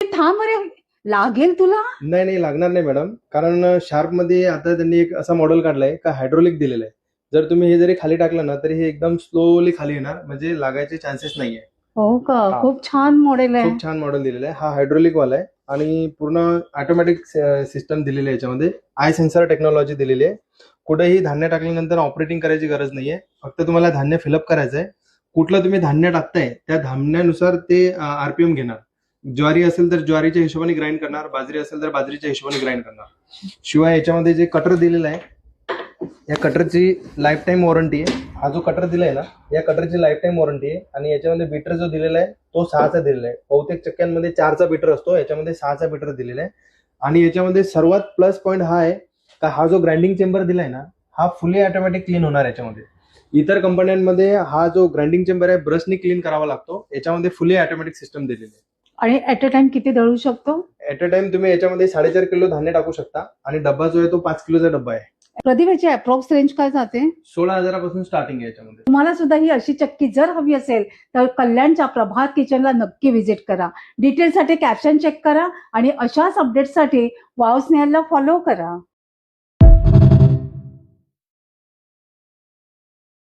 थांब रे, लागेल तुला. नाही नाही लागणार नाही मॅडम, कारण शार्प मध्ये आता त्यांनी एक असा मॉडेल काढलाय का हायड्रोलिक दिलेलं आहे. जर तुम्ही हे जरी खाली टाकलं ना तरी हे एकदम स्लोली खाली येणार, म्हणजे लागायचे चान्सेस नाहीये. हो का, हा. खूप छान मॉडेल आहे. खूप छान मॉडेल दिलेलं आहे. हा हायड्रोलिक वाला आहे आणि पूर्ण ऑटोमॅटिक सिस्टम दिलेली आहे. याच्यामध्ये आय सेन्सर टेक्नॉलॉजी दिलेली आहे. कुठेही धान्य टाकल्यानंतर ऑपरेटिंग करायची गरज नाहीये. फक्त तुम्हाला धान्य फिलअप करायचं आहे. कुठलं तुम्ही धान्य टाकताय त्या धान्यानुसार ते आरपीएम घेणार. ज्वारी असेल तर ज्वारीच्या हिशोबाने ग्राइंड करणार, बाजरी असेल तर बाजरीच्या हिशोबाने ग्राइंड करणार. शिवाय याच्यामध्ये जे कटर दिलेलं आहे, या कटरची लाईफ टाईम वॉरंटी आहे. हा जो कटर दिलाय ना, या कटरची लाईफ टाईम वॉरंटी आहे. आणि याच्यामध्ये बीटर जो दिलेला आहे तो 6चा दिलेला आहे. बहुतेक चक्क्यांमध्ये 4चा बीटर असतो, याच्यामध्ये 6चा बीटर दिलेला आहे. आणि याच्यामध्ये सर्वात प्लस पॉईंट हा आहे का हा जो ग्राइंडिंग चेंबर दिलाय ना, हा फुली ऑटोमॅटिक क्लीन होणार याच्यामध्ये. इतर कंपन्यांमध्ये हा जो ग्राइंडिंग चेंबर आहे ब्रशनी क्लीन करावा लागतो, याच्यामध्ये फुली ऑटोमॅटिक सिस्टम दिलेली आहे. आणि ऍट अ टाइम किती दळू शकतो? ऍट अ टाइम तुम्ही याच्यामध्ये 4.5 किलो धान्य टाकू शकता. आणि डब्बा जो आहे तो 5 किलोचा डब्बा आहे. प्रदीप, याची अप्रॉक्स रेंज काय जाते? 16,000पासून स्टार्टिंग आहे याच्यामध्ये. तुम्हाला सुद्धा ही अशी चक्की जर हवी असेल तर कल्याणच्या प्रभात किचनला नक्की व्हिजिट करा. डिटेलसाठी कॅप्शन चेक करा आणि अशाच अपडेटसाठी वाव स्नेहलला फॉलो करा.